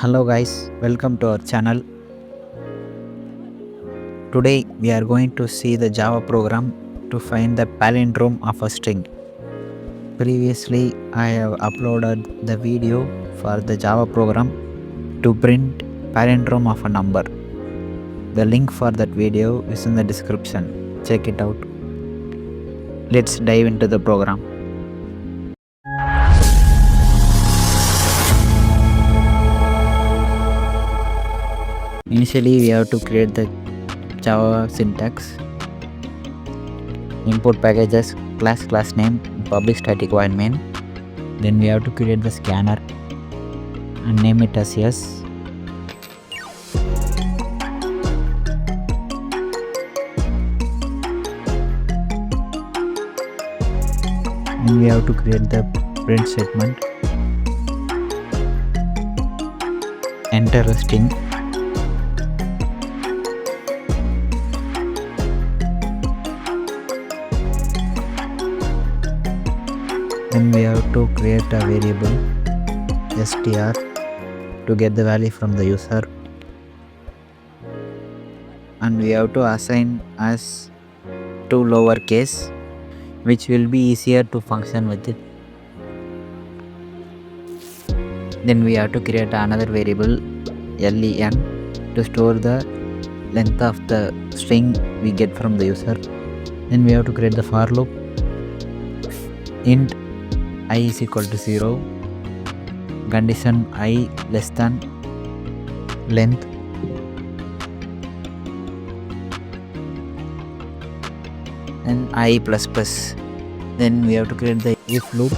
Hello guys, welcome to our channel. Today we are going to see the Java program to find the palindrome of a string. Previously I have uploaded the video for the Java program to print palindrome of a number. The link for that video is in the description. Check it out. Let's dive into the program. Initially we have to create the Java syntax. Import packages, class name, public static void main. Then we have to create the scanner and name it as yes. Then we have to create the print statement. Enter a string. Then we have to create a variable str to get the value from the user, and we have to assign as to lowercase, which will be easier to function with it. Then we have to create another variable len to store the length of the string we get from the user. Then we have to create the for loop. Int I is equal to 0, condition I less than length, and I plus plus. Then we have to create the if loop.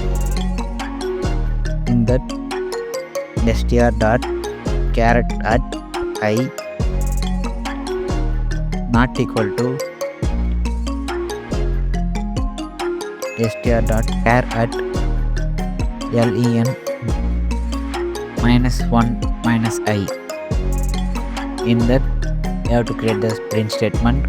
In that str dot caret at I not equal to str dot char at len minus 1 minus I. In that you have to create the print statement.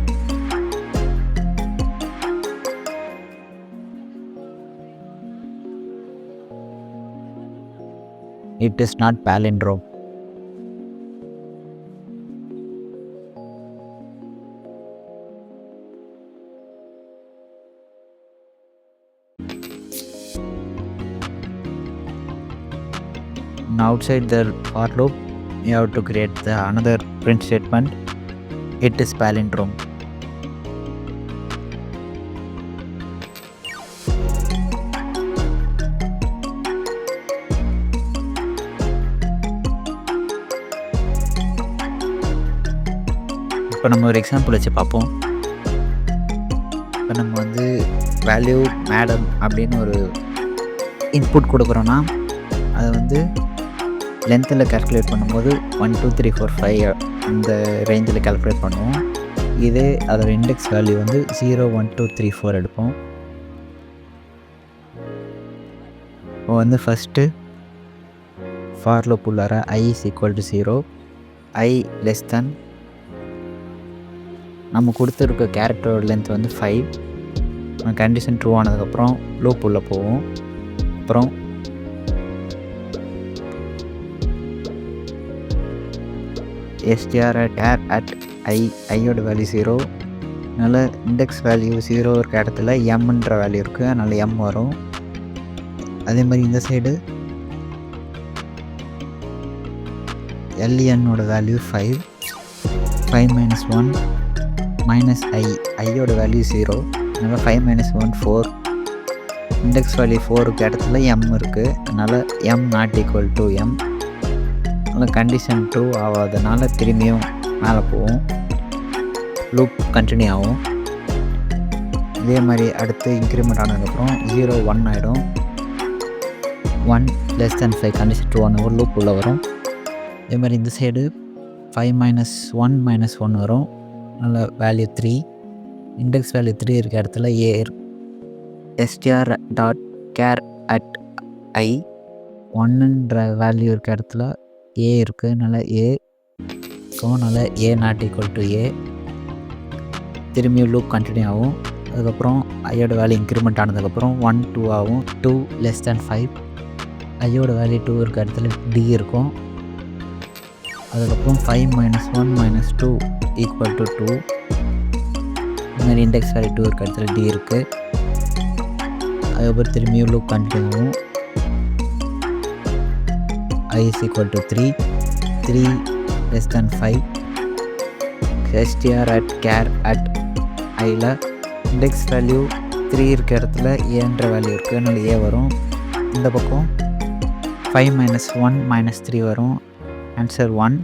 It is not palindrome. Now outside the for loop you have to create the another print statement. It is palindrome. இப்போ நம்ம ஒரு example வச்சு பார்ப்போம். இப்போ நம்ம value madam அப்படின்னு ஒரு input கொடுக்குறோன்னா அதை லென்த்தில் கால்குலேட் பண்ணும்போது 1 2 3 4 5 அந்த ரேஞ்சில் கால்குலேட் பண்ணுவோம். இதே அதோட இண்டெக்ஸ் வேல்யூ 0 1 2 3 4 எடுப்போம். இப்போ ஃபஸ்ட்டு ஃபார் லூப் உள்ளார I is equal to 0, I less than நம்ம கொடுத்துருக்க கேரக்டரோட லென்த் 5. கண்டிஷன் ட்ரூ ஆனதுக்கப்புறம் லூப் உள்ளே போவோம். அப்புறம் str at ஐயோட வேல்யூ 0, அதனால் இண்டெக்ஸ் வேல்யூ 0 இருக்க இடத்துல எம்ன்ற வேல்யூ இருக்குது, அதனால் எம் வரும். அதே மாதிரி இந்த சைடு lnோட வேல்யூ 5 minus 1 minus ஐயோட வேல்யூ 0, அதனால் 5 minus 1 4. இண்டெக்ஸ் வேல்யூ 4 இருக்க இடத்துல எம் இருக்குது, அதனால் am not equal to M. அதனால் கண்டிஷன் 2 ஆகாதனால திரும்பியும் மேலே போவோம். லூப் கண்டினியூ ஆகும். இதே மாதிரி அடுத்து இன்க்ரிமெண்ட் ஆனதுக்கப்புறம் 0 1 ஆகிடும். 1 less than 5 கண்டிஷன் 2 ஆன ஒரு லூப் உள்ளே வரும். இதே மாதிரி இந்த சைடு 5 minus 1 minus 1 வரும், அதனால் வேல்யூ 3. இண்டெக்ஸ் வேல்யூ 3 இருக்க இடத்துல A str dot char at I 1ன்ற வேல்யூ இருக்க இடத்துல ஏ இருக்குது, அதனால் ஏ அதனால் A not equal to A. திரும்பியும் லூப் கண்டினியூ ஆகும். அதுக்கப்புறம் ஐயோட வேல்யூ இன்க்ரிமெண்ட் ஆனதுக்கப்புறம் 1 2 ஆகும். 2 less than 5 ஐயோட வேல்யூ 2 இருக்க இடத்துல டி இருக்கும். அதுக்கப்புறம் 5 - 1 - 2 ஈக்குவல் டு 2. இந்த மாதிரி இண்டெக்ஸ் வேல்யூ 2 இருக்க இடத்துல டி இருக்குது. அதுக்கப்புறம் திரும்பியும் லூப் கண்டினியூ ஆகும். I is equal to 3 less than 5. str at char at iல இண்டெக்ஸ் வேல்யூ 3 இருக்க இடத்துல ஏன்ற வேல்யூ இருக்குது, அதனால ஏ வரும். இந்த பக்கம் 5 - 1 - 3 வரும். ஆன்சர் 1.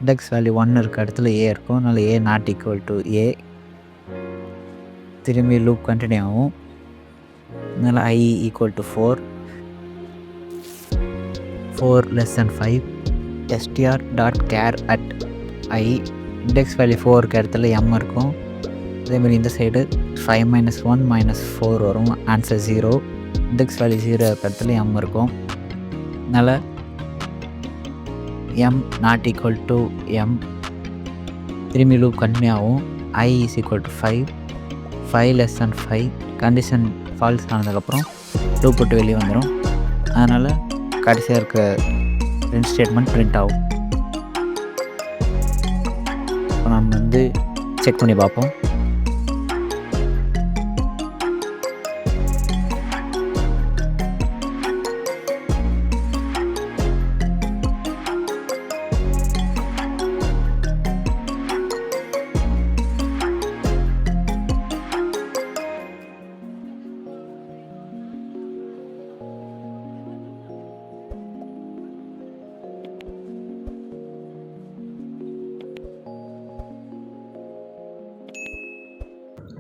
இண்டெக்ஸ் வேல்யூ 1 இருக்க இடத்துல ஏ இருக்கும், அதனால ஏ நாட் ஈக்குவல் டு ஏ. திரும்பி லூப் கண்டினியூ ஆகும். அதனால் I equal to 4 less than 5. str dot char at I index value 4 இருக்க இடத்துல m இருக்கும். அதேமாதிரி இந்த சைடு 5 - 1 - 4 வரும். ஆன்சர் 0. இண்டெக்ஸ் வேல்யூ 0 இருக்க இடத்துல m இருக்கும். அதனால் m not equal to m. திரும்பி லூப் கண்டினியூ ஆகும். I is equal to 5 less than 5. Condition falls ஆனதுக்கப்புறம் லூப் விட்டு வெளியே வந்துடும். அதனால் கடைசியாக இருக்க 2 ஸ்டேட்மெண்ட் பிரிண்ட் ஆகும். இப்போ நம்ம செக் பண்ணி பார்ப்போம்.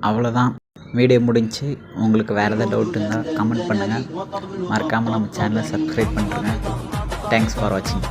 அவ்வளோதான், வீடியோ முடிஞ்சு. உங்களுக்கு வேறு எதாவது டவுட் இருந்தால் கமெண்ட் பண்ணுங்கள். மறக்காமல் நம்ம சேனலை சப்ஸ்கிரைப் பண்ணிடுங்க. தேங்க்ஸ் ஃபார் வாட்சிங்.